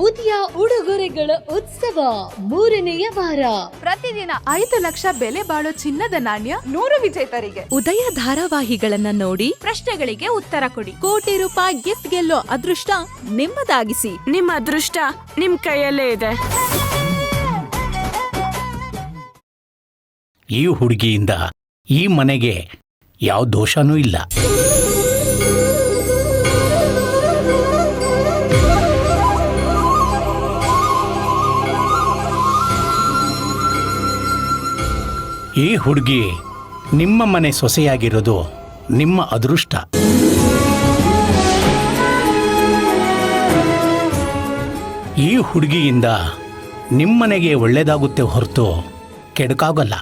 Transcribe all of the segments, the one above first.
ಪುದಿಯ ಉಡುಗೊರೆಗಳ ಉತ್ಸವ 3ನೇ ವಾರ. ಪ್ರತಿದಿನ 5 ಲಕ್ಷ ಬೆಲೆ ಬಾಳೋ ಚಿನ್ನದ ನಾಣ್ಯ 100 ವಿಜೇತರಿಗೆ. ಉದಯ ಧಾರಾವಾಹಿಗಳನ್ನ ನೋಡಿ ಪ್ರಶ್ನೆಗಳಿಗೆ ಉತ್ತರ ಕೊಡಿ. ಕೋಟಿ ರೂಪಾಯಿ ಗಿಫ್ಟ್ ಗೆಲ್ಲೋ ಅದೃಷ್ಟ ನಿಮ್ಮದಾಗಿಸಿ. ನಿಮ್ಮ ಅದೃಷ್ಟ ನಿಮ್ ಕೈಯಲ್ಲೇ ಇದೆ. ಈ ಹುಡುಗಿಯಿಂದ ಈ ಮನೆಗೆ ಯಾವ ದೋಷನೂ ಇಲ್ಲ. ಈ ಹುಡುಗಿ ನಿಮ್ಮ ಮನೆ ಸೊಸೆಯಾಗಿರೋದು ನಿಮ್ಮ ಅದೃಷ್ಟ. ಈ ಹುಡುಗಿಯಿಂದ ನಿಮ್ಮನೆಗೆ ಒಳ್ಳೆಯದಾಗುತ್ತೆ ಹೊರತು ಕೆಡುಕಾಗಲ್ಲ.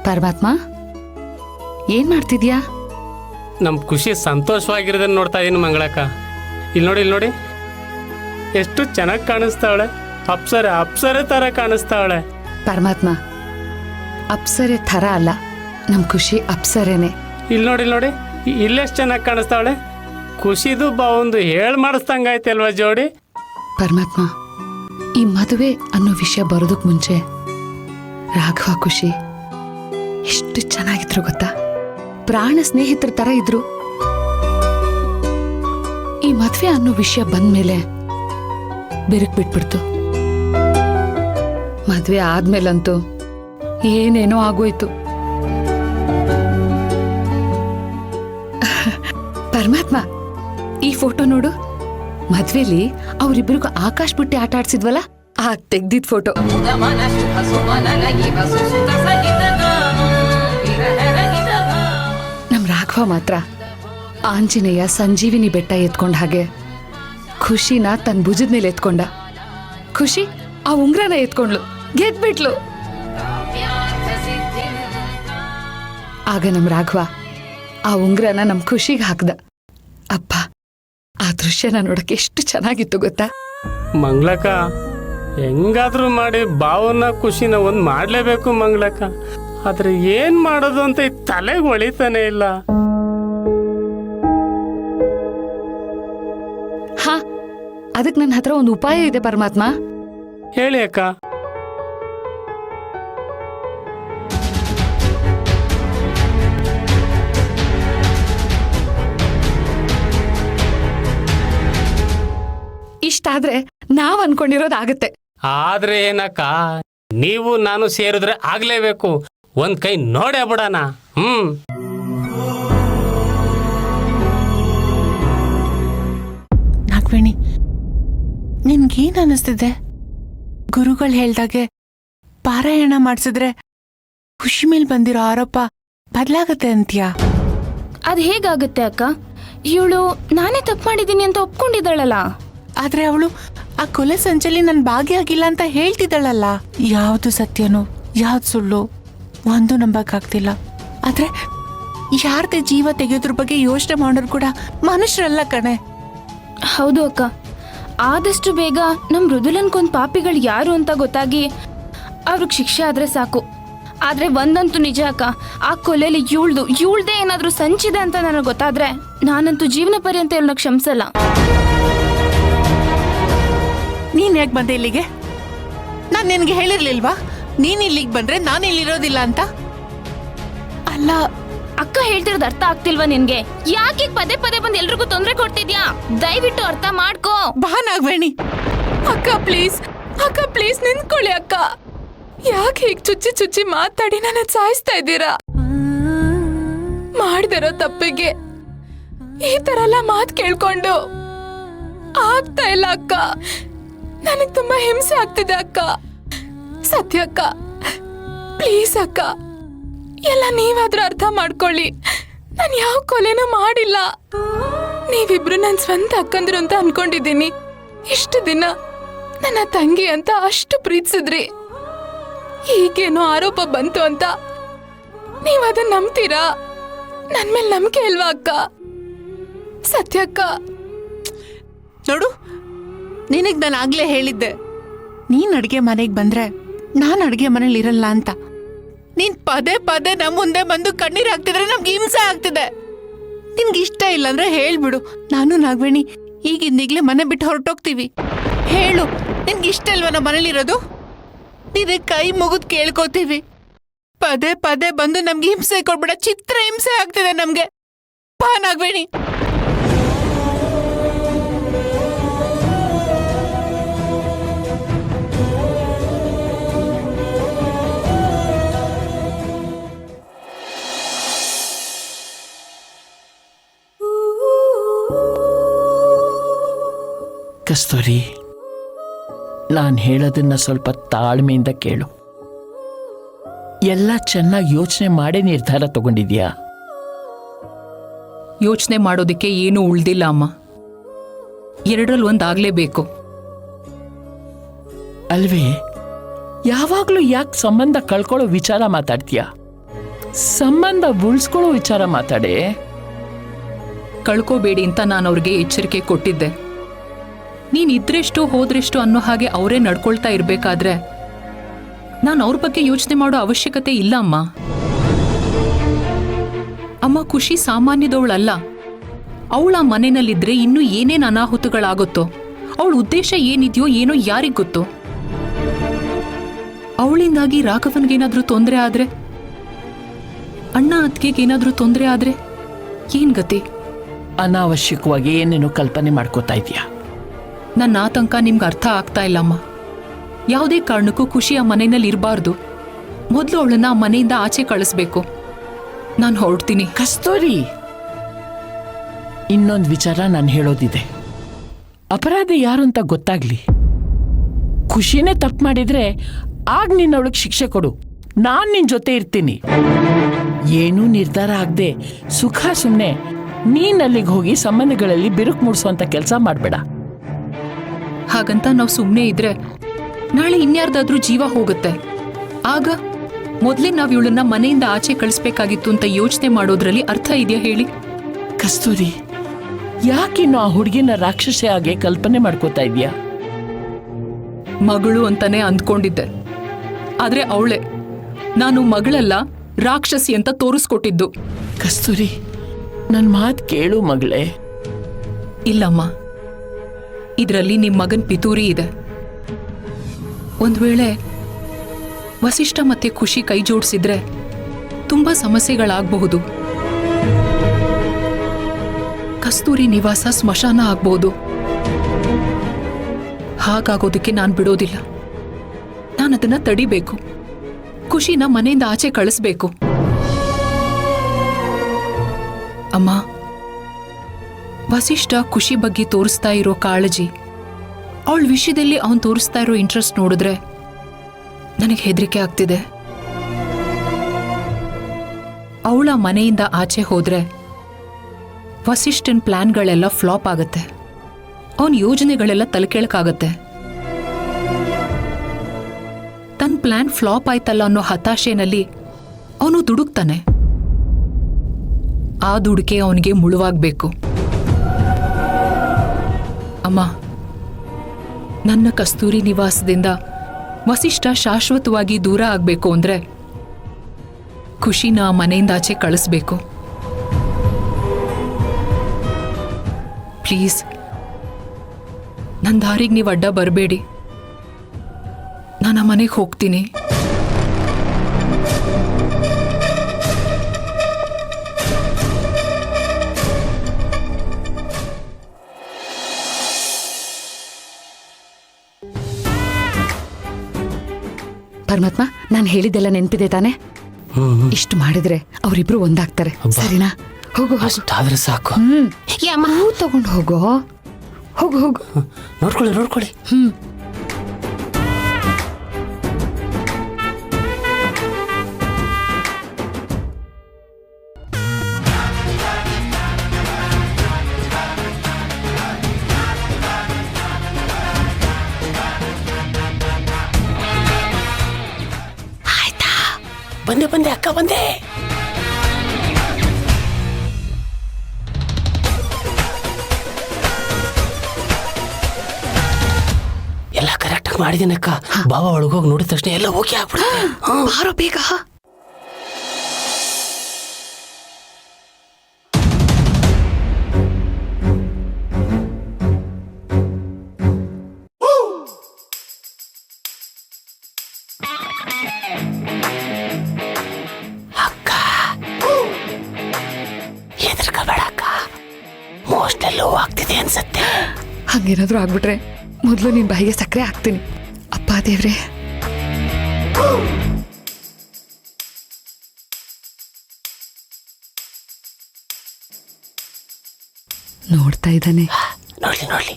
ಪರಮಾತ್ಮ, ಏನ್ ಮಾಡ್ತಿದ್ಯಾ? ನಮ್ಮ ಖುಷಿ ಸಂತೋಷವಾಗಿರೋದನ್ನ ನೋಡ್ತಾ ಇದೀನಿ ಮಂಗಳಕ್ಕ. ಇಲ್ಲಿ ನೋಡಿ ಎಷ್ಟು ಚೆನ್ನಾಗಿ ಕಾಣಿಸ್ತಾವಳೆ. ಅಪ್ಸರೆ ತರ ಕಾಣಿಸ್ತಾವಳೆ. ಪರಮಾತ್ಮ, ಅಪ್ಸರೆ ಥರ ಅಲ್ಲ, ನಮ್ ಖುಷಿ ಅಪ್ಸರೇನೆ. ಇಲ್ಲಿ ನೋಡಿ ಇಲ್ಲೆಷ್ಟು ಚೆನ್ನಾಗಿ ಕಾಣಿಸ್ತಾವಳೆ. ಖುಷಿದು ಒಂದು ಮಾಡಿಸ್ದಂಗೈತೆ ಅಲ್ವಾ ಜೋಡಿ. ಪರಮಾತ್ಮ, ಈ ಮದುವೆ ಅನ್ನೋ ವಿಷಯ ಬರೋದಕ್ ಮುಂಚೆ ರಾಘವ ಖುಷಿ ಎಷ್ಟು ಚೆನ್ನಾಗಿದ್ರು ಗೊತ್ತಾ? ಪ್ರಾಣ ಸ್ನೇಹಿತರ ತರ ಇದ್ರು. ಈ ಮದ್ವೆ ಅನ್ನೋ ವಿಷಯ ಬಂದ್ಮೇಲೆ ಬಿರುಕ್ ಬಿಟ್ಬಿಡ್ತು. ಮದ್ವೆ ಆದ್ಮೇಲಂತೂ ಏನೇನೋ ಆಗೋಯ್ತು. ಪರಮಾತ್ಮ, ಈ ಫೋಟೋ ನೋಡು. ಮದ್ವೆಲಿ ಅವ್ರಿಬ್ರಿಗೂ ಆಕಾಶ್ ಬುಟ್ಟಿ ಆಟ ಆಡ್ಸಿದ್ವಲ್ಲ, ಆ ತೆಗ್ದಿದ್ ಫೋಟೋ. ನಮ್ ರಾಘವ ಮಾತ್ರ ಆಂಜನೇಯ ಸಂಜೀವಿನಿ ಬೆಟ್ಟ ಎತ್ಕೊಂಡ ಹಾಗೆ ಖುಷಿನ ತನ್ನ ಭುಜದ ಮೇಲೆ ಎತ್ಕೊಂಡ. ಖುಷಿ ಆ ಉಂಗ್ರನ ಎತ್ಕೊಂಡ್ಲು, ಗೆದ್ಬಿಟ್ಲು. ಆಗ ನಮ್ ರಾಘವ ಆ ಉಂಗ್ರನ ನಮ್ ಖುಷಿಗೆ ಹಾಕ್ದ. ಅಪ್ಪ, ಆ ದೃಶ್ಯನ ನೋಡಕ್ಕೆ ಎಷ್ಟು ಚೆನ್ನಾಗಿತ್ತು ಗೊತ್ತಾ? ಮಂಗಳಕ್ಕ, ಹೆಂಗಾದ್ರೂ ಮಾಡಿ ಭಾವನ ಖುಷಿನ ಮಾಡ್ಲೇಬೇಕು ಮಂಗಳಕ್ಕ. ಆದ್ರೆ ಏನ್ ಮಾಡೋದು ಅಂತ ತಲೆಗೆ ಹೊಳಿತಾನೆ ಇಲ್ಲ. ಹಾ, ಅದಕ್ಕೆ ನನ್ನ ಹತ್ರ ಒಂದು ಉಪಾಯ ಇದೆ ಪರಮಾತ್ಮ. ಹೇಳಿ ಅಕ್ಕ. ಇಷ್ಟಾದ್ರೆ ನಾವ್ ಅನ್ಕೊಂಡಿರೋದಾಗತ್ತೆ. ಆದ್ರೆ ಏನಕ್ಕ, ನೀವು ನಾನು ಸೇರಿದ್ರೆ ಆಗ್ಲೇಬೇಕು. ಒಂದ್ ಕೈ ನೋಡೇ ಬಿಡೋಣ. ನಾಗವೇಣಿ, ನಿನ್ಗೇನ್ ಅನಿಸ್ತಿದೆ? ಗುರುಗಳು ಹೇಳ್ದಾಗೆ ಪಾರಾಯಣ ಮಾಡ್ಸಿದ್ರೆ ಖುಷಿ ಮೇಲ್ ಬಂದಿರೋ ಆರೋಪ ಬದಲಾಗತ್ತೆ ಅಂತ್ಯಾ? ಅದ್ ಹೇಗಾಗತ್ತೆ ಅಕ್ಕ? ಇವಳು ನಾನೇ ತಪ್ಪು ಮಾಡಿದೀನಿ ಅಂತ ಒಪ್ಕೊಂಡಿದ್ದಾಳಲ್ಲ. ಆದ್ರೆ ಅವಳು ಆ ಕೊಲೆ ಸಂಚಲಿ ನನ್ ಭಾಗಿಯಾಗಿಲ್ಲ ಅಂತ ಹೇಳ್ತಿದ್ದಾಳಲ್ಲ. ಯಾವ್ದು ಸತ್ಯನೋ ಯಾವ್ದು ಸುಳ್ಳು ಒಂದು ನಂಬಕ್ಕಾಗ್ತಿಲ್ಲ. ಆದ್ರೆ ಯಾರ್ದೇ ಜೀವ ತೆಗೆಯೋದ್ರ ಬಗ್ಗೆ ಯೋಚನೆ ಮಾಡೋರು ಕೂಡ ಮನುಷ್ಯರಲ್ಲ ಕಣೆ. ಹೌದು ಅಕ್ಕ, ಆದಷ್ಟು ಬೇಗ ನಮ್ ಮೃದುಲನ್ಕೊಂದ್ ಪಾಪಿಗಳು ಯಾರು ಅಂತ ಗೊತ್ತಾಗಿ ಅವ್ರಿಗೆ ಶಿಕ್ಷೆ ಆದ್ರೆ ಸಾಕು. ಆದ್ರೆ ಒಂದಂತೂ ನಿಜ ಅಕ್ಕ, ಆ ಕೊಲೆಯಲ್ಲಿ ಇವಳ್ದೇ ಏನಾದ್ರೂ ಸಂಚಿದೆ ಅಂತ ನನಗೆ ಗೊತ್ತಾದ್ರೆ ನಾನಂತೂ ಜೀವನ ಪರ್ಯಂತ ಇವಳನ್ನ ಕ್ಷಮಿಸಲ್ಲ. ನೀನ್ ಯಾಕೆ ಬಂದೆ ಇಲ್ಲಿಗೆ? ನಾನ್ ನಿನ್ಗೆ ಹೇಳಿರ್ಲಿಲ್ವಾ ನೀನ್ ಇಲ್ಲಿಗೆ ಬಂದ್ರೆ ನಾನು ಇಲ್ಲಿರೋದಿಲ್ಲ ಅಂತ? ಅಲ್ಲ ಅಕ್ಕ ಹೇಳ್ತಿರೋದು ಅರ್ಥ ಆಗ್ತಿಲ್ವಾ ನಿನ್ಗೆ? ಯಾಕೆ ಪದೇ ಪದೇ ಬಂದು ಎಲ್ರಿಗೂ ತೊಂದರೆ ಕೊಡ್ತಿದ್ಯಾ? ದಯವಿಟ್ಟು ಅರ್ಥ ಮಾಡ್ಕೋ. ಬಾ ನಾಗವೇಣಿ. ಅಕ್ಕ ಪ್ಲೀಸ್ ನಿಂತ್ಕೊಳ್ಳಿ ಅಕ್ಕ. ಯಾಕೆ ಹೀಗ್ ಚುಚ್ಚಿ ಮಾತಾಡಿ ನನ್ನ ಸಾಯಿಸ್ತಾ ಇದ್ದೀರಾ? ಮಾಡ್ದಿರೋ ತಪ್ಪಿಗೆ ಈ ತರ ಎಲ್ಲ ಮಾತ್ ಕೇಳ್ಕೊಂಡು ಆಗ್ತಾ ಇಲ್ಲ ಅಕ್ಕ. ನನಗ್ ತುಂಬಾ ಹಿಂಸೆ ಆಗ್ತಿದೆ ಅಕ್ಕ. ಸತ್ಯ ಅಕ್ಕ, ಪ್ಲೀಸ್ ಅಕ್ಕ, ಎಲ್ಲ ನೀವಾದ್ರೂ ಅರ್ಥ ಮಾಡ್ಕೊಳ್ಳಿ. ನಾನು ಯಾವ ಕೊಲೆನೂ ಮಾಡಿಲ್ಲ. ನೀವಿಬ್ರು ನನ್ನ ಸ್ವಂತ ಅಕ್ಕಂದ್ರು ಅಂತ ಅನ್ಕೊಂಡಿದ್ದೀನಿ. ಇಷ್ಟು ದಿನ ನನ್ನ ತಂಗಿ ಅಂತ ಅಷ್ಟು ಪ್ರೀತಿಸಿದ್ರಿ. ಈಗೇನೋ ಆರೋಪ ಬಂತು ಅಂತ ನೀವ್ ಅದನ್ನ ನಂಬ್ತೀರಾ? ನನ್ ಮೇಲೆ ನಂಬಿಕೆ ಇಲ್ವಾ ಅಕ್ಕ? ಸತ್ಯಕ್ಕ, ನೋಡು, ನಿನಗ್ ನಾನು ಆಗ್ಲೇ ಹೇಳಿದ್ದೆ, ನೀನ್ ಅಡ್ಗೆ ಮನೆಗೆ ಬಂದ್ರೆ ನಾನು ಅಡ್ಗೆ ಮನೇಲಿ ಇರಲ್ಲ ಅಂತ. ನೀನ್ ಪದೇ ಪದೇ ನಮ್ಮ ಮುಂದೆ ಬಂದು ಕಣ್ಣೀರ್ ಹಾಕ್ತಿದ್ರೆ ನಮ್ಗೆ ಹಿಂಸೆ ಆಗ್ತಿದೆ. ನಿನ್ಗೆ ಇಷ್ಟ ಇಲ್ಲ ಅಂದ್ರೆ ಹೇಳ್ಬಿಡು, ನಾನು ನಾಗವೇಣಿ ಈಗಿಂದೀಗ್ಲೇ ಮನೆ ಬಿಟ್ಟು ಹೊರಟೋಗ್ತೀವಿ. ಹೇಳು, ನಿನ್ಗೆ ಇಷ್ಟ ಇಲ್ವಾ ನಮ್ಮ ಮನೇಲಿರೋದು? ನಿನಗೆ ಕೈ ಮುಗಿದ್ ಕೇಳ್ಕೋತೀವಿ. ಪದೇ ಪದೇ ಬಂದು ನಮ್ಗೆ ಹಿಂಸೆ ಕೊಡ್ಬೇಡ, ಚಿತ್ರ ಹಿಂಸೆ ಆಗ್ತಿದೆ ನಮ್ಗೆ. ಬಾ ನಾಗವೇಣಿ. ಕಸ್ತೂರಿ, ನಾನು ಹೇಳೋದನ್ನ ಸ್ವಲ್ಪ ತಾಳ್ಮೆಯಿಂದ ಕೇಳು. ಎಲ್ಲ ಚೆನ್ನಾಗಿ ಯೋಚನೆ ಮಾಡೇ ನಿರ್ಧಾರ ತಗೊಂಡಿದ್ಯಾ? ಯೋಚನೆ ಮಾಡೋದಕ್ಕೆ ಏನೂ ಉಳ್ದಿಲ್ಲ ಅಮ್ಮ. ಎರಡರಲ್ಲಿ ಒಂದಾಗಲೇಬೇಕು. ಅಲ್ವೇ, ಯಾವಾಗಲೂ ಯಾಕೆ ಸಂಬಂಧ ಕಳ್ಕೊಳ್ಳೋ ವಿಚಾರ ಮಾತಾಡ್ತೀಯಾ? ಸಂಬಂಧ ಉಳಿಸ್ಕೊಳ್ಳೋ ವಿಚಾರ ಮಾತಾಡೆ. ಕಳ್ಕೋಬೇಡಿ ಅಂತ ನಾನು ಅವ್ರಿಗೆ ಎಚ್ಚರಿಕೆ ಕೊಟ್ಟಿದ್ದೆ. ನೀನ್ ಇದ್ರೆಷ್ಟು ಹೋದ್ರೆಷ್ಟು ಅನ್ನೋ ಹಾಗೆ ಅವರೇ ನಡ್ಕೊಳ್ತಾ ಇರ್ಬೇಕಾದ್ರೆ ನಾನು ಅವ್ರ ಬಗ್ಗೆ ಯೋಚನೆ ಮಾಡೋ ಅವಶ್ಯಕತೆ ಇಲ್ಲ ಅಮ್ಮ. ಅಮ್ಮ, ಖುಷಿ ಸಾಮಾನ್ಯದವಳಲ್ಲ. ಅವಳ ಮನೆಯಲ್ಲಿದ್ರೆ ಇನ್ನೂ ಏನೇನು ಅನಾಹುತಗಳಾಗುತ್ತೋ, ಅವಳ ಉದ್ದೇಶ ಏನಿದೆಯೋ ಏನೋ ಯಾರಿಗ್ ಗೊತ್ತು. ಅವಳಿಂದಾಗಿ ರಾಘವನ್ಗೇನಾದ್ರೂ ತೊಂದರೆ ಆದ್ರೆ, ಅಣ್ಣ ಅತ್ತಿಗೆಗೇನಾದ್ರೂ ತೊಂದರೆ ಆದ್ರೆ ಏನ್ ಗತಿ? ಅನಾವಶ್ಯಕವಾಗಿ ಏನೇನು ಕಲ್ಪನೆ ಮಾಡ್ಕೋತಾ ಇದೀಯಾ? ನನ್ನ ಆತಂಕ ನಿಮ್ಗೆ ಅರ್ಥ ಆಗ್ತಾ ಇಲ್ಲಮ್ಮ. ಯಾವುದೇ ಕಾರಣಕ್ಕೂ ಖುಷಿ ಆ ಮನೆಯಲ್ಲಿ ಇರಬಾರ್ದು. ಮೊದಲು ಅವಳನ್ನ ಆ ಮನೆಯಿಂದ ಆಚೆ ಕಳಿಸ್ಬೇಕು. ನಾನು ಹೊರಡ್ತೀನಿ. ಕಸ್ತೂರಿ, ಇನ್ನೊಂದು ವಿಚಾರ ನಾನು ಹೇಳೋದಿದೆ. ಅಪರಾಧಿ ಯಾರು ಅಂತ ಗೊತ್ತಾಗ್ಲಿ. ಖುಷಿನೇ ತಪ್ಪು ಮಾಡಿದ್ರೆ ಆಗ ನೀನು ಅವಳಿಗೆ ಶಿಕ್ಷೆ ಕೊಡು, ನಾನು ನಿನ್ನ ಜೊತೆ ಇರ್ತೀನಿ. ಏನೂ ನಿರ್ಧಾರ ಆಗದೆ ಸುಖ ಸುಮ್ಮನೆ ನೀನಲ್ಲಿಗೆ ಹೋಗಿ ಸಂಬಂಧಗಳಲ್ಲಿ ಬಿರುಕು ಮೂಡಿಸುವಂತ ಕೆಲಸ ಮಾಡಬೇಡ. ಹಾಗಂತ ನಾವು ಸುಮ್ಮನೆ ಇದ್ರೆ ನಾಳೆ ಇನ್ಯಾರ್ದಾದ್ರೂ ಜೀವ ಹೋಗುತ್ತೆ. ಆಗ ಮೊದಲೇ ನಾವು ಇವಳನ್ನ ಮನೆಯಿಂದ ಆಚೆ ಕಳಿಸ್ಬೇಕಾಗಿತ್ತು ಅಂತ ಯೋಚನೆ ಮಾಡೋದ್ರಲ್ಲಿ ಅರ್ಥ ಇದೆಯಾ ಹೇಳಿ? ಕಸ್ತೂರಿ, ಯಾಕಿನ್ನು ಆ ಹುಡುಗಿನ ರಾಕ್ಷಸೆ ಹಾಗೆ ಕಲ್ಪನೆ ಮಾಡ್ಕೋತಾ ಇದೀಯಾ? ಮಗಳು ಅಂತಾನೆ ಅಂದ್ಕೊಂಡಿದ್ದೆ. ಆದ್ರೆ ಅವಳೆ ನಾನು ಮಗಳಲ್ಲ ರಾಕ್ಷಸಿ ಅಂತ ತೋರಿಸ್ಕೊಟ್ಟಿದ್ದು. ಕಸ್ತೂರಿ, ನನ್ನ ಮಾತು ಕೇಳು ಮಗಳೇ. ಇಲ್ಲಮ್ಮ, ಇದರಲ್ಲಿ ನಿಮ್ಮ ಮಗನ್ ಪಿತೂರಿ ಇದೆ. ಒಂದ್ ವೇಳೆ ವಸಿಷ್ಠ ಮತ್ತೆ ಖುಷಿ ಕೈ ಜೋಡಿಸಿದ್ರೆ ತುಂಬಾ ಸಮಸ್ಯೆಗಳಾಗಬಹುದು. ಕಸ್ತೂರಿ ನಿವಾಸ ಸ್ಮಶಾನ ಆಗ್ಬಹುದು. ಹಾಗಾಗೋದಕ್ಕೆ ನಾನು ಬಿಡೋದಿಲ್ಲ. ನಾನು ಅದನ್ನ ತಡಿಬೇಕು. ಖುಷಿನ ಮನೆಯಿಂದ ಆಚೆ ಕಳಿಸ್ಬೇಕು. ಅಮ್ಮ, ವಸಿಷ್ಠ ಖುಷಿ ಬಗ್ಗೆ ತೋರಿಸ್ತಾ ಇರೋ ಕಾಳಜಿ, ಅವಳ ವಿಷಯದಲ್ಲಿ ಅವನು ತೋರಿಸ್ತಾ ಇರೋ ಇಂಟ್ರೆಸ್ಟ್ ನೋಡಿದ್ರೆ ನನಗೆ ಹೆದರಿಕೆ ಆಗ್ತಿದೆ. ಅವಳ ಮನೆಯಿಂದ ಆಚೆ ಹೋದ್ರೆ ವಸಿಷ್ಠನ್ ಪ್ಲಾನ್ಗಳೆಲ್ಲ ಫ್ಲಾಪ್ ಆಗತ್ತೆ. ಅವನ ಯೋಜನೆಗಳೆಲ್ಲ ತಲೆಕೆಳಕಾಗತ್ತೆ. ತನ್ನ ಪ್ಲಾನ್ ಫ್ಲಾಪ್ ಆಯ್ತಲ್ಲ ಅನ್ನೋ ಹತಾಶೆನಲ್ಲಿ ಅವನು ದುಡುಕ್ತಾನೆ. ಆ ದುಡುಕೆ ಅವನಿಗೆ ಮುಳುವಾಗಬೇಕು. ಅಮ್ಮ, ನನ್ನ ಕಸ್ತೂರಿ ನಿವಾಸದಿಂದ ವಸಿಷ್ಠ ಶಾಶ್ವತವಾಗಿ ದೂರ ಆಗಬೇಕು ಅಂದ್ರೆ ಖುಷಿನ ಮನೆಯಿಂದ ಆಚೆ ಕಳಿಸ್ಬೇಕು. ಪ್ಲೀಸ್, ನನ್ನ ದಾರಿಗೆ ನೀವು ಅಡ್ಡ ಬರಬೇಡಿ. ನಾನು ಆ ಮನೆಗೆ ಹೋಗ್ತೀನಿ. ಪರಮಾತ್ಮ, ನಾನು ಹೇಳಿದ್ದೆಲ್ಲ ನೆನಪಿದೆ ತಾನೆ? ಇಷ್ಟು ಮಾಡಿದ್ರೆ ಅವರಿಬ್ರು ಒಂದಾಗ್ತಾರೆ. ಸರಿನಾ? ಹೋಗು ಹೋಗು. ಆದ್ರೆ ಸಾಕು. ಹೂ ತಗೊಂಡು ಹೋಗೋ. ಹೋಗು ಹೋಗು. ನೋಡ್ಕೊಳ್ಳಿ. ಬಂದೆ ಬಂದೆ ಅಕ್ಕ ಬಂದೆ. ಎಲ್ಲ ಕರೆಕ್ಟಾಗಿ ಮಾಡಿದ್ದೀನಿ ಅಕ್ಕ. ಬಾಬಾ ಒಳಗೋಗಿ ನೋಡಿದ ತಕ್ಷಣ ಎಲ್ಲ ಓಕೆ ಆಗ್ಬಿಡುತ್ತೆ. ಬಾರೋ ಬೇಗ. ಅಕ್ಕ ಹೆದರ್ಕೋಬೇಡ ಅಕ್ಕ, ಮೋಸ್ಟ್ ಎಲ್ಲೋ ಆಗ್ತಿದೆ ಅನ್ಸತ್ತೆ. ಹಂಗೇನಾದ್ರೂ ಆಗ್ಬಿಟ್ರೆ ಮೊದಲು ನಿನ್ ಬಾಯಿಗೆ ಸಕ್ಕರೆ ಹಾಕ್ತೀನಿ. ಅಪ್ಪ ದೇವ್ರೆ. ನೋಡ್ತಾ ಇದ್ದಾನೆ. ನೋಡ್ಲಿ ನೋಡ್ಲಿ.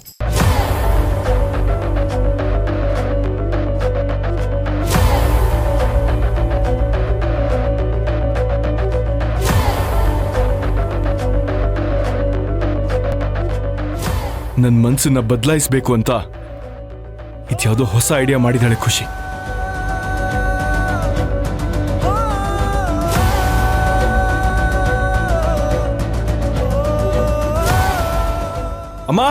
ನನ್ನ ಮನಸ್ಸನ್ನ ಬದಲಾಯಿಸಬೇಕು ಅಂತ ಇದ್ಯಾವುದೋ ಹೊಸ ಐಡಿಯಾ ಮಾಡಿದಾಳೆ ಖುಷಿ. ಅಮ್ಮ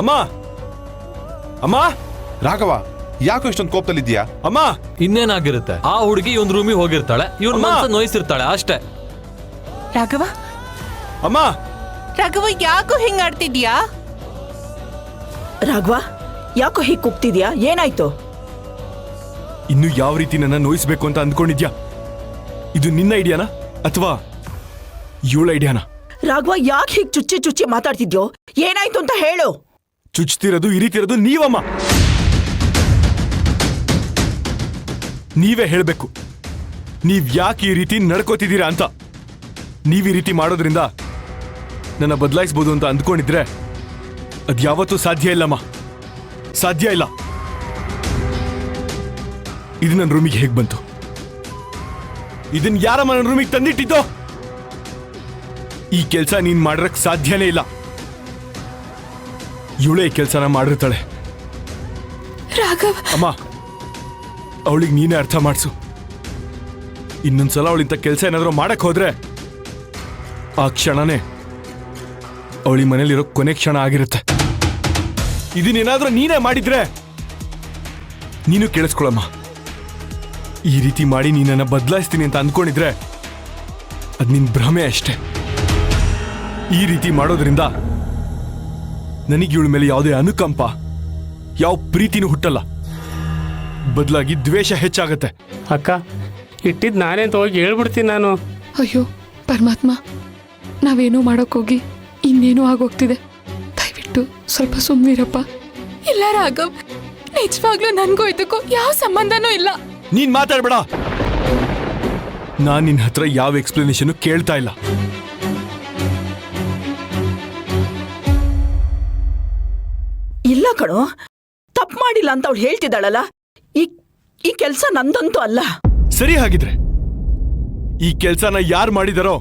ಅಮ್ಮ ಅಮ್ಮ. ರಾಘವ, ಯಾಕೋ ಇಷ್ಟೊಂದು ಕೋಪದಲ್ಲಿದ್ಯಾ? ಅಮ್ಮ, ಇನ್ನೇನಾಗಿರುತ್ತೆ, ಆ ಹುಡುಗಿ ಒಂದ್ ರೂಮಿಗೆ ಹೋಗಿರ್ತಾಳೆ, ಇವ್ರ ಮನಸ್ಸು ನೋಯಿಸಿರ್ತಾಳೆ ಅಷ್ಟೇ. ರಾಘವ, ಅಮ್ಮ. ರಾಘವ, ಯಾಕೋ ಹಿಂಗಾಡ್ತಿದ್ಯಾ? ರಾಘವ, ಯಾಕೋ ಹೀಗೆ ಕೂಗ್ತಿದ್ಯಾ? ಏನಾಯ್ತು? ಇನ್ನು ಯಾವ ರೀತಿ ನನ್ನ ನೋಯಿಸ್ಬೇಕು ಅಂತ ಅಂದ್ಕೊಂಡಿದ್ಯಾ? ಇದು ನಿನ್ನ ಐಡಿಯಾನಾ ಅಥವಾ ಇವಳ ಐಡಿಯಾನಾ? ರಾಘವ, ಯಾಕೆ ಹೀಗೆ ಚುಚ್ಚಿ ಚುಚ್ಚಿ ಮಾತಾಡ್ತಿದ್ಯೋ? ಏನಾಯ್ತು ಅಂತ ಹೇಳು. ಚುಚ್ತಿರೋದು ಇರಿತಿರೋದು ನೀವಮ್ಮ. ನೀವೇ ಹೇಳಬೇಕು, ನೀವ್ ಯಾಕೆ ಈ ರೀತಿ ನಡ್ಕೋತಿದ್ದೀರಾ ಅಂತ. ನೀವ್ ಈ ರೀತಿ ಮಾಡೋದ್ರಿಂದ ನನ್ನ ಬದಲಾಯಿಸ್ಬೋದು ಅಂತ ಅಂದ್ಕೊಂಡಿದ್ರೆ ಅದ್ಯಾವತ್ತೂ ಸಾಧ್ಯ ಇಲ್ಲಮ್ಮ, ಸಾಧ್ಯ ಇಲ್ಲ. ಇದು ನನ್ನ ರೂಮಿಗೆ ಹೇಗೆ ಬಂತು? ಇದನ್ ಯಾರಮ್ಮ ನನ್ನ ರೂಮಿಗೆ ತಂದಿಟ್ಟಿದ್ದೋ? ಈ ಕೆಲಸ ನೀನ್ ಮಾಡಿರಕ್ ಸಾಧ್ಯನೇ ಇಲ್ಲ. ಇವಳೇ ಈ ಕೆಲಸನ ಮಾಡಿರ್ತಾಳೆ. ರಾಘವ್, ಅಮ್ಮ, ಅವಳಿಗೆ ನೀನೇ ಅರ್ಥ ಮಾಡಿಸು. ಇನ್ನೊಂದ್ಸಲ ಅವಳಿಂತ ಕೆಲಸ ಏನಾದರೂ ಮಾಡಕ್ ಹೋದ್ರೆ ಆ ಕ್ಷಣನೇ ಅವಳಿ ಮನೇಲಿರೋ ಕೊನೆ ಕ್ಷಣ ಆಗಿರುತ್ತೆ. ಇದನ್ನೇನಾದ್ರೂ ನೀನೇ ಮಾಡಿದ್ರೆ ನೀನು ಕೇಳಿಸ್ಕೊಳಮ್ಮ. ಈ ರೀತಿ ಮಾಡಿ ನೀನನ್ನ ಬದಲಾಯಿಸ್ತೀನಿ ಅಂತ ಅಂದ್ಕೊಂಡಿದ್ರೆ ಅದ್ ನಿನ್ ಭ್ರಮೆ ಅಷ್ಟೇ. ಈ ರೀತಿ ಮಾಡೋದ್ರಿಂದ ನನಗೆ ಇವಳ ಮೇಲೆ ಯಾವುದೇ ಅನುಕಂಪ, ಯಾವ ಪ್ರೀತಿನೂ ಹುಟ್ಟಲ್ಲ. ಬದಲಾಗಿ ದ್ವೇಷ ಹೆಚ್ಚಾಗತ್ತೆ. ಅಕ್ಕ, ಇಟ್ಟಿದ್ ನಾನೇ ಅಂತ ಹೋಗಿ ಹೇಳ್ಬಿಡ್ತೀನಿ ನಾನು. ಅಯ್ಯೋ ಪರಮಾತ್ಮ, ನಾವೇನೋ ಮಾಡೋಕ್ಕೋಗಿ ಇನ್ನೇನೋ ಆಗೋಗ್ತಿದೆ. ದಯವಿಟ್ಟು ಸ್ವಲ್ಪ ಸುಮ್ಮನಿರಪ್ಪ. ಇಲ್ಲ ರಾಘವ್, ನಿಜವಾಗ್ಲೂ ನನ್ಗೂ ಇದಕ್ಕೂ ಯಾವ ಸಂಬಂಧನೂ ಇಲ್ಲ. ನೀನ್ ಮಾತಾಡ್ಬೇಡ. ನಾನ್ ನಿನ್ ಹತ್ರ ಯಾವ ಎಕ್ಸ್ಪ್ಲನೇಷನ್ ಕೇಳ್ತಾ ಇಲ್ಲ. ಇಲ್ಲ ಕಣೋ, ತಪ್ಪು ಮಾಡಿಲ್ಲ ಅಂತ ಅವಳು ಹೇಳ್ತಿದ್ದಾಳಲ್ಲ. ಈ ಕೆಲಸ ನಂದಂತೂ ಅಲ್ಲ. ಸರಿ, ಹಾಗಿದ್ರೆ ಈ ಕೆಲ್ಸನ ಯಾರು ಮಾಡಿದಾರೋ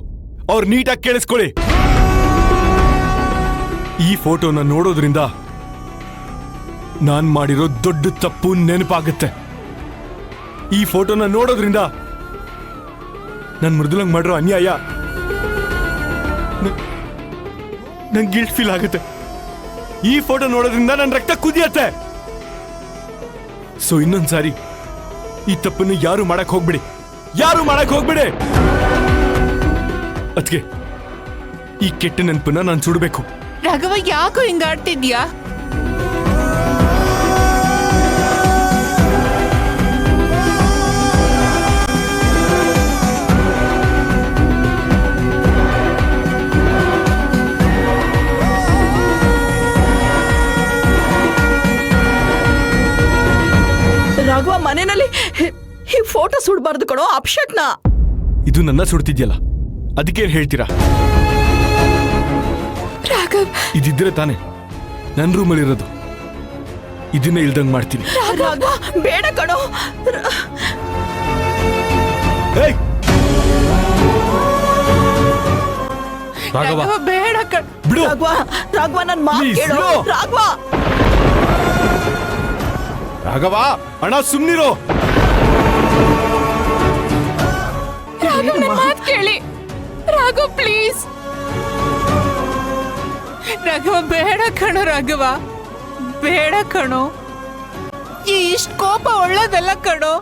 ಅವ್ರು ನೀಟಾಗಿ ಕೇಳಿಸ್ಕೊಳ್ಳಿ. ಈ ಫೋಟೋನ ನೋಡೋದ್ರಿಂದ ನಾನ್ ಮಾಡಿರೋ ದೊಡ್ಡ ತಪ್ಪು ನೆನಪಾಗುತ್ತೆ. ಈ ಫೋಟೋನ ನೋಡೋದ್ರಿಂದ ನನ್ ಮೃದುಲಂಗ್ ಮಾಡಿರೋ ಅನ್ಯಾಯ ನಂಗೆ ಗಿಲ್ಟ್ ಫೀಲ್ ಆಗುತ್ತೆ. ಈ ಫೋಟೋ ನೋಡೋದ್ರಿಂದ ನನ್ನ ರಕ್ತ ಕುದಿಯತ್ತೆ. ಸೊ ಇನ್ನೊಂದ್ಸಾರಿ ಈ ತಪ್ಪನ್ನು ಯಾರು ಮಾಡಕ್ ಹೋಗ್ಬಿಡಿ, ಯಾರು ಮಾಡಕ್ ಹೋಗ್ಬಿಡಿ. ಅದ್ಕೆ ಈ ಕೆಟ್ಟ ನೆನಪನ್ನ ನಾನು ಸುಡಬೇಕು. ರಾಘವ, ಯಾಕೋ ಹಿಂಗಾಡ್ತಿದ್ಯಾ? ರಾಘವ, ಮನೆಯಲ್ಲಿ ಈ ಫೋಟೋ ಸುಡಬಾರ್ದು ಕಣೋ, ಅಪ್ಶಕ್ನ. ಇದು ನನ್ನ ಸುಡ್ತಿದ್ಯಲ್ಲ, ಅದಕ್ಕೇನ್ ಹೇಳ್ತೀರಾ? ರಾಘವ್, ಇದಿದ್ರೆ ತಾನೆ ನನ್ನ ರೂಮಲ್ಲಿ ಇರೋದು. ಇದನ್ನೇ ಇಲ್ದಂಗ್ ಮಾಡ್ತೀನಿ. ರಾಘವ, ಬೇಡ ಕಣೋ. ಏಯ್! ರಾಘವ, ಬೇಡ ಬಿಡು. ರಾಘವ, ನನ್ ಮಾತು Please, ಕೇಳು. ಬಿಡು. ರಾಘವ, ರಾಘವ, ಅಣ್ಣ ಸುಮ್ನಿರೋ. ರಾಘವ್ ಪ್ಲೀಸ್. ರಾಘವ ಬೇಡ ಕಣೋ, ರಾಘವ ಬೇಡ ಕಣೋ. ಈ ಇಷ್ಟ ಕೋಪ ಒಳ್ಳೇದಲ್ಲ ಕಣೋ.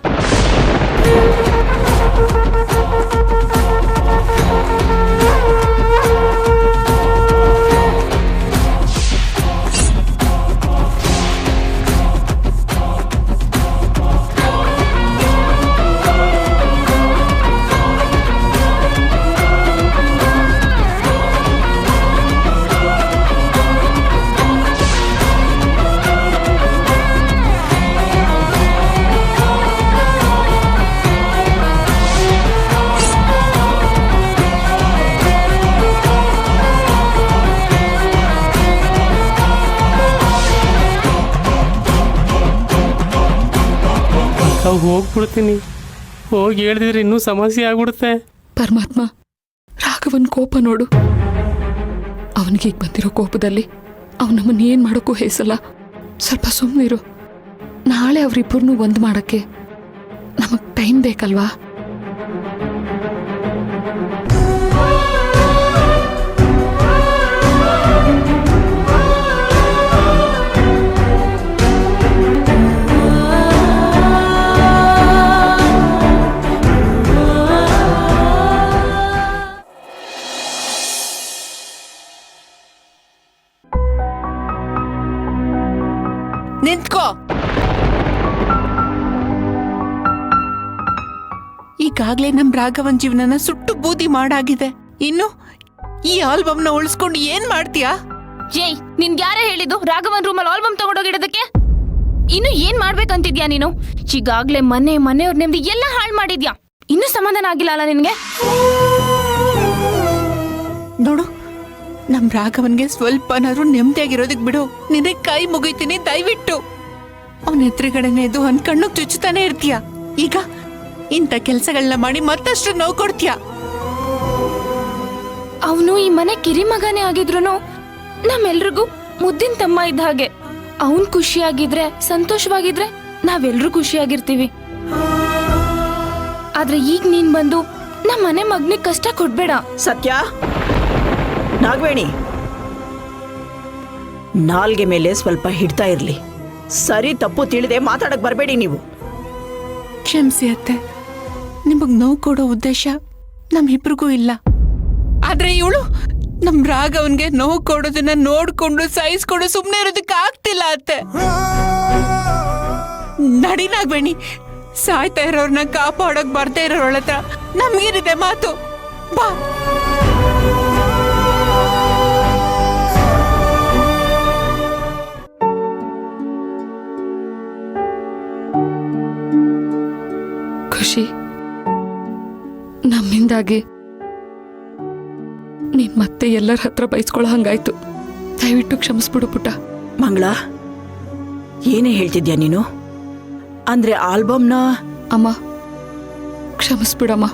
ಹೋಗ್ಬಿಡ್ತೀನಿ. ಹೋಗಿ ಹೇಳ್ದಿದ್ರೆ ಇನ್ನೂ ಸಮಸ್ಯೆ ಆಗ್ಬಿಡುತ್ತೆ. ಪರಮಾತ್ಮ, ರಾಘವನ್ ಕೋಪ ನೋಡು. ಅವನಿಗೆ ಈಗ ಬಂದಿರೋ ಕೋಪದಲ್ಲಿ ಅವನು ನಮ್ಮನ್ನು ಏನು ಮಾಡೋಕ್ಕೂ ಹೇಸಲ್ಲ. ಸ್ವಲ್ಪ ಸುಮ್ಮನಿರು. ನಾಳೆ ಅವರಿಬ್ಬರನ್ನೂ ಒಂದು ಮಾಡೋಕ್ಕೆ ನಮಗೆ ಟೈಮ್ ಬೇಕಲ್ವಾ? ನಿಂತ್ಕೋ. ಈಗಾಗ್ಲೇ ನಮ್ ರಾಘವನ್ ಜೀವನನ ಸುಟ್ಟು ಬೂದಿ ಮಾಡಾಗಿದೆ. ಇನ್ನು ಈ ಆಲ್ಬಮ್ನ ಉಳಿಸ್ಕೊಂಡು ಏನ್ ಮಾಡ್ತೀಯಾ? ಏಯ್, ನಿನ್ಗೆ ಯಾರೇ ಹೇಳಿದ್ದು ರಾಘವನ್ ರೂಮಲ್ಲಿ ಆಲ್ಬಮ್ ತಗೊಂಡೋಗಿಡೋದಕ್ಕೆ? ಇನ್ನು ಏನ್ ಮಾಡ್ಬೇಕಂತಿದ್ಯಾ ನೀನು? ಈಗಾಗ್ಲೇ ಮನೆಯವ್ರ ನೆಮ್ಮದಿ ಎಲ್ಲ ಹಾಳು ಮಾಡಿದ್ಯಾ. ಇನ್ನೂ ಸಮಾಧಾನ ಆಗಿಲ್ಲ ಅಲ್ಲ ನಿನ್ಗೆ? ನೋಡು, ನಮ್ ರಾಘವನ್ಗೆ ಸ್ವಲ್ಪನಾದ್ರೂ ನೆಮ್ಮದಿಯಾಗಿರೋದಕ್ ಬಿಡು. ನಿನಗೆ ಕೈ ಮುಗಿತೀನಿ, ದಯವಿಟ್ಟು. ಅವನ ಎದುರುಗಡೆನೆ ಇದು ಅವನ್ ಕಣ್ಣು ಚುಚ್ಚುತ್ತಾನೆ ಇರ್ತೀಯ. ಈಗ ಇಂಥ ಕೆಲ್ಸಗಳನ್ನ ಮಾಡಿ ಮತ್ತಷ್ಟು ನೋವು ಕೊಡ್ತೀಯ. ಅವನು ಈ ಮನೆ ಕಿರಿಮಗನೇ ಆಗಿದ್ರು ನಮ್ಮೆಲ್ರಿಗೂ ಮುದ್ದಿನ ತಮ್ಮ ಇದ್ದ ಹಾಗೆ. ಅವನ್ ಖುಷಿಯಾಗಿದ್ರೆ, ಸಂತೋಷವಾಗಿದ್ರೆ ನಾವೆಲ್ರೂ ಖುಷಿಯಾಗಿರ್ತೀವಿ. ಆದ್ರೆ ಈಗ ನೀನ್ ಬಂದು ನಮ್ಮ ಮನೆ ಮಗನಿಗೆ ಕಷ್ಟ ಕೊಡ್ಬೇಡ. ಸತ್ಯ, ನಾಗವೇಣಿ, ನಾಲ್ಗೆ ಮೇಲೆ ಸ್ವಲ್ಪ ಹಿಡ್ತಾ ಇರ್ಲಿ. ಸರಿ ತಪ್ಪು ತಿಳಿದೆ ಮಾತಾಡಕ್ ಬರಬೇಡಿ ನೀವು. ಕ್ಷಮಿಸಿ ಅತ್ತೆ, ನಿಮಗ್ ನೋವು ಕೊಡೋ ಉದ್ದೇಶ ನಮ್ಮಿಬ್ರಿಗೂ ಇಲ್ಲ. ಆದ್ರೆ ಇವಳು ನಮ್ ರಾಘವನ್ಗೆ ನೋವು ಕೊಡೋದನ್ನ ನೋಡ್ಕೊಂಡು ಸಹಿಸ್ಕೊಂಡು ಸುಮ್ನೆ ಇರೋದಕ್ಕೆ ಆಗ್ತಿಲ್ಲ ಅತ್ತೆ. ನಡಿನಾಗ್ಬೇಡಿ, ಸಾಯ್ತಾ ಇರೋರ್ನ ಕಾಪಾಡೋಕ್ ಬರ್ತಾ ಇರೋಳ ಹತ್ರ ನಮ್ಗೇನಿದೆ ಮಾತು. ಬಾ. ಖುಷಿ, ನಮ್ಮಿಂದಾಗಿ ನೀನ್ ಮತ್ತೆ ಎಲ್ಲರ ಹತ್ರ ಬೈಸ್ಕೊಳ್ಳೋ ಹಂಗಾಯ್ತು. ದಯವಿಟ್ಟು ಕ್ಷಮಿಸ್ಬಿಡು ಪುಟ್ಟ. ಮಂಗಳ, ಏನೇ ಹೇಳ್ತಿದ್ಯಾ ನೀನು? ಅಂದ್ರೆ ಆಲ್ಬಮ್ನ? ಅಮ್ಮ, ಕ್ಷಮಿಸ್ಬಿಡಮ್ಮ.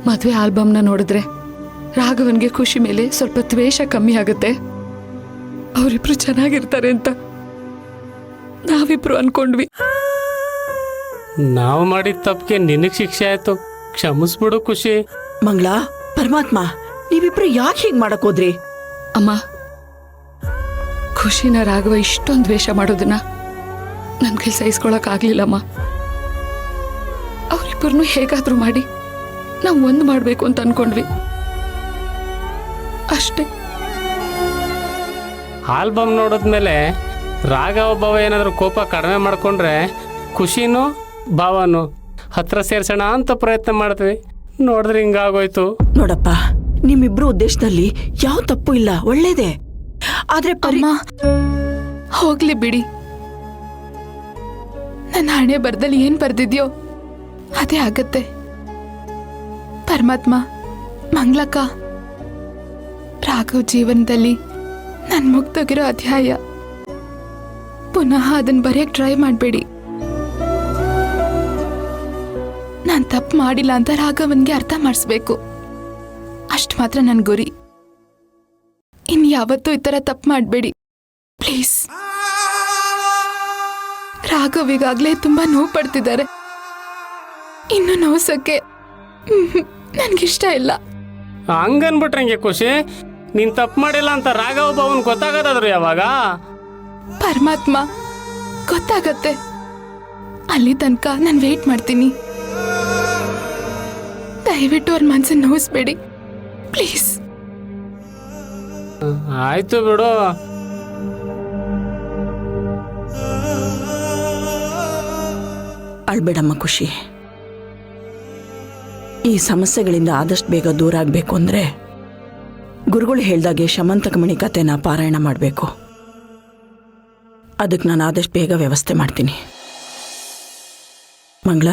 ಮದ್ವೆ ಆಲ್ಬಮ್ನ ನೋಡಿದ್ರೆ ರಾಘವನ್ಗೆ ಖುಷಿ ಮೇಲೆ ಸ್ವಲ್ಪ ದ್ವೇಷ ಕಮ್ಮಿ ಆಗುತ್ತೆ. ಅವರಿಬ್ರು ಚೆನ್ನಾಗಿರ್ತಾರೆ ಅಂತ ನಾವಿಬ್ರು ಅನ್ಕೊಂಡ್ವಿ. ನಾವು ಮಾಡಿದ ತಪ್ಪಿಗೆ ನಿನಗೆ ಶಿಕ್ಷೆ ಆಯ್ತು. ಕ್ಷಮಿಸ್ಬಿಡು ಖುಷಿ. ಮಂಗಳ, ಪರಮಾತ್ಮ, ನೀವಿಬ್ರು ಯಾಕೆ ಹೀಗ್ ಮಾಡಕ್ ಹೋದ್ರಿ? ಅಮ್ಮ, ಖುಷಿನ ರಾಘವ ಇಷ್ಟೊಂದು ದ್ವೇಷ ಮಾಡೋದನ್ನ ನನ್ಗೆ ಸಹಿಸ್ಕೊಳಕ್ ಆಗ್ಲಿಲ್ಲಮ್ಮ. ಅವರಿಬ್ಬರನ್ನು ಹೇಗಾದ್ರೂ ಮಾಡಿ ನಾವು ಒಂದು ಮಾಡ್ಬೇಕು ಅಂತ ಅನ್ಕೊಂಡ್ವಿ ಅಷ್ಟೇ. ಆಲ್ಬಮ್ ನೋಡಿದ್ಮೇಲೆ ರಾಘವ ಭಾವ ಏನಾದರೂ ಕೋಪ ಕಡಿಮೆ ಮಾಡ್ಕೊಂಡ್ರೆ ಖುಷಿನೂ ಭಾವನು ಹತ್ರ ಸೇರ್ಸೋಣ ಅಂತ ಪ್ರಯತ್ನ ಮಾಡ್ತೀವಿ. ನೋಡಿದ್ರೆ ಹಿಂಗಾಗೋಯ್ತು. ನೋಡಪ್ಪ, ನಿಮ್ಮಿಬ್ರು ಉದ್ದೇಶದಲ್ಲಿ ಯಾವ ತಪ್ಪು ಇಲ್ಲ, ಒಳ್ಳೇದೇ. ಆದ್ರೆ ಹೋಗ್ಲಿ ಬಿಡಿ. ನನ್ನ ಹಣೆ ಬರ್ದಲ್ಲಿ ಏನ್ ಬರ್ದಿದ್ಯೋ ಅದೇ ಆಗತ್ತೆ. ಪರಮಾತ್ಮ, ಮಂಗ್ಲಕ್ಕ, ರಾಘವ್ ಜೀವನದಲ್ಲಿ ನನ್ ಮುಗ್ದೋಗಿರೋ ಅಧ್ಯಾಯ ಪುನಃ ಅದನ್ನ ಬರೆಯಕ್ ಟ್ರೈ ಮಾಡಬೇಡಿ. ನಾನ್ ತಪ್ಪು ಮಾಡಿಲ್ಲ ಅಂತ ರಾಘವನ್ಗೆ ಅರ್ಥ ಮಾಡಿಸ್ಬೇಕು. ಅಷ್ಟು ಮಾತ್ರ ನನ್ ಗುರಿ. ಇನ್ ಯಾವತ್ತೂ ಈ ತರ ತಪ್ಪು ಮಾಡಬೇಡಿ ಪ್ಲೀಸ್. ರಾಘವ್ ಈಗಾಗ್ಲೇ ತುಂಬಾ ನೋವು ಪಡ್ತಿದ್ದಾರೆ. ಇನ್ನು ನೋಸಕ್ಕೆ ನನ್ಗಿಷ್ಟ ಇಲ್ಲ. ಹಂಗನ್ಬಿಟ್ರೆ ಹಂಗೆ ಖುಷಿ, ನೀನ್ ತಪ್ಪು ಮಾಡಿಲ್ಲ ಅಂತ ರಾಘವ ಬಾವನ್ ಗೊತ್ತಾಗದಾದ್ರು ಯಾವಾಗ? ಪರಮಾತ್ಮ ಗೊತ್ತಾಗತ್ತೆ, ಅಲ್ಲಿ ತನಕ ನಾನು ವೇಟ್ ಮಾಡ್ತೀನಿ. ದಯವಿಟ್ಟು ಅವ್ರ ಮನ್ಸನ್ನು ನೋಯಿಸ್ಬೇಡಿ ಪ್ಲೀಸ್. ಆಯ್ತು ಬಿಡು. ಅಳ್ಬೇಡಮ್ಮ ಖುಷಿ. ಈ ಸಮಸ್ಯೆಗಳಿಂದ ಆದಷ್ಟು ಬೇಗ ದೂರ ಆಗಬೇಕು ಅಂದರೆ ಗುರುಗಳು ಹೇಳ್ದಾಗೆ ಶಮಂತಕಮಣಿ ಕಥೆನ ಪಾರಾಯಣ ಮಾಡಬೇಕು. ಅದಕ್ಕೆ ನಾನು ಆದಷ್ಟು ಬೇಗ ವ್ಯವಸ್ಥೆ ಮಾಡ್ತೀನಿ. ಮಂಗಳ.